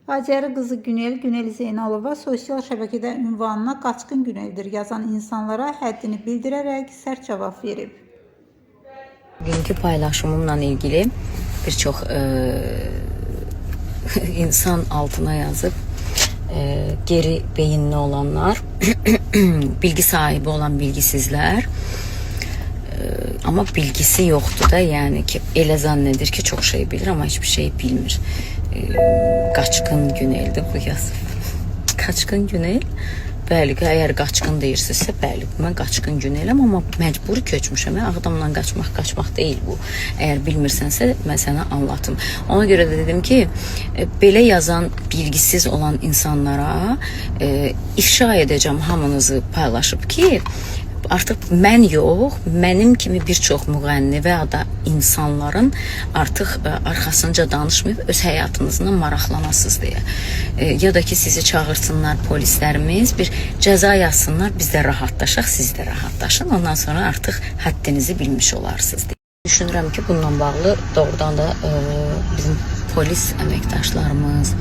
Hacəri qızı Günel Zeynalova sosial şəbəkədə ünvanına qaçqın Güneldir yazan insanlara həddini bildirərək sərt cavab verib. Bugünkü paylaşımımla ilgili birçok insan altına yazıp geri beyinli olanlar, bilgi sahibi olan bilgisizler, ama bilgisi yoktu da, yani ki elə zannedir ki çok şey bilir ama hiçbir şey bilmir. Qaçqın Güneldir bu yazıb. Qaçqın Günel. Bəli, əgər qaçqın deyirsinizsə, bəli, mən qaçqın Güneləm, amma məcburi köçmüşəm. Ağdamdan qaçmaq deyil bu. Əgər bilmirsənsə, mən sənə anlatım. Ona görə də dedim ki, belə yazan, bilgisiz olan insanlara ifşa edəcəm, hamınızı paylaşıb ki, artıq mən yox, mənim kimi bir çox müğənni və ya da insanların artıq arxasınca danışmayıb öz həyatınızla maraqlanasınız deyə. Ya da ki sizi çağırsınlar polislərimiz, bir cəza yazsınlar, biz də rahatlaşaq, siz də rahatlaşın, ondan sonra artıq həddinizi bilmiş olarsınız deyə. Düşünürəm ki, bununla bağlı doğrudan da bizim polis əməkdaşlarımız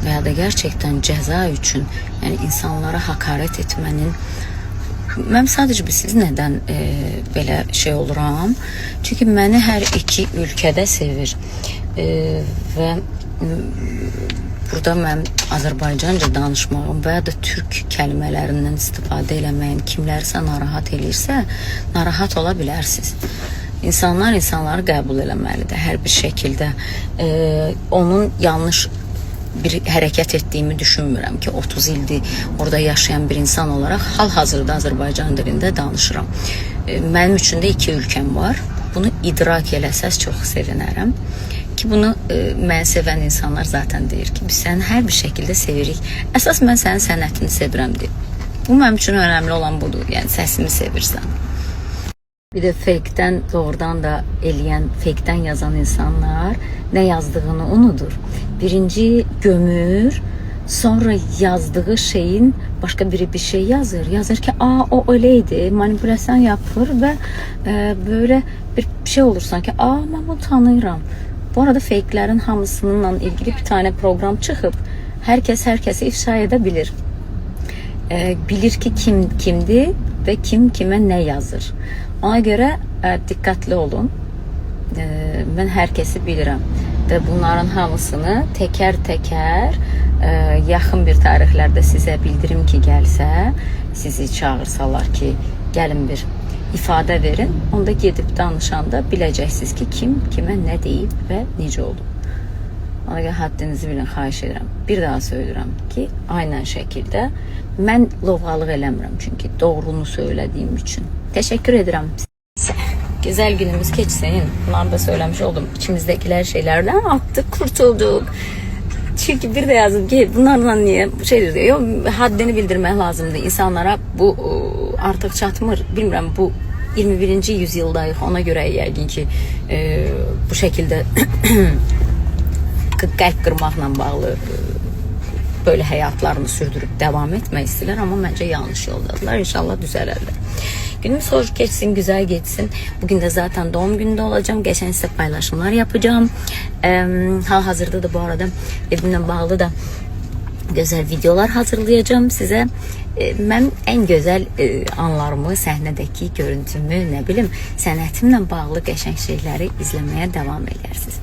və ya da gerçekten cəza üçün, yəni insanlara hakaret etmənin, mən sadəcə siz nədən belə şey oluram? Çünki məni hər iki ülkədə sevir və burada mən Azərbaycanca danışmağım və ya da türk kəlmələrindən istifadə eləməyim kimlərsə narahat eləyirsə, narahat ola bilərsiniz. İnsanlar insanları qəbul eləməlidir hər bir şəkildə. Onun yanlış bir hərəkət etdiyimi düşünmürəm ki, 30 ildir orada yaşayan bir insan olarak hal-hazırda Azərbaycan dilində danışıram. Mənim üçün də iki ülkəm var. Bunu idrak eləsəz çox sevinərəm. Ki bunu mən sevən insanlar zaten deyir ki, biz səni hər bir şəkildə sevirik. Əsas mən sənin sənətini sevirəm deyir. Bu mənim üçün önəmli olan budur. Yəni səsimi sevirsən. Bir de fake'ten doğrudan da eləyən, fake'ten yazan insanlar ne yazdığını unudur. Birinci gömür, sonra yazdığı şeyin başka biri bir şey yazır. Yazır ki o öyleydi, manipülasyon yapır ve böyle bir şey olur sanki ben bunu tanıyıram. Bu arada fake'lerin hamısınınla ilgili bir tane program çıkıp herkesi ifşa edebilir. Bilir ki kim kimdi ve kim kime ne yazır. Ona göre dikkatli olun. Ben herkesi bilirəm və bunların hamısını teker yaxın bir tarixlərdə sizə bildirim ki gəlsə, sizi çağırsalar ki gəlin bir ifadə verin, onda gedib danışanda biləcəksiniz ki kim kimə nə deyib və necə oldu. Ona görə haddinizi bilin, xahiş edirəm. Bir daha söylürəm ki, aynen şəkildə mən lovğalıq eləmirəm çünki doğrunu söylədiyim üçün. Teşekkür ederim. Güzel günümüz geçsin. Bunları da söylemiş oldum. İçimizdekiler şeylerden attık, kurtulduk. Çünkü bir de yazdım ki bunlarla niye şey diyor, haddini bildirmek lazımdı insanlara. Bu artık çatmır. Bilmirəm, bu 21. yüzyıldayıq. Ona göre yəqin ki bu şekilde qəlb qırmaqla bağlı böyle hayatlarını sürdürüp devam etmək istəyirlər, ama bence yanlış yoldadılar. İnşallah düzələrlər. Günümüz hoş geçsin, güzel geçsin. Bugün de zaten doğum gününde olacağım. Geçen size paylaşımlar yapacağım. Hal-hazırda da bu arada evimle bağlı da güzel videolar hazırlayacağım size. Ben en güzel anlarımı, səhnədəki görüntümü, ne bileyim, sənətimlə bağlı qəşəng şeyləri izlemeye devam edersiniz.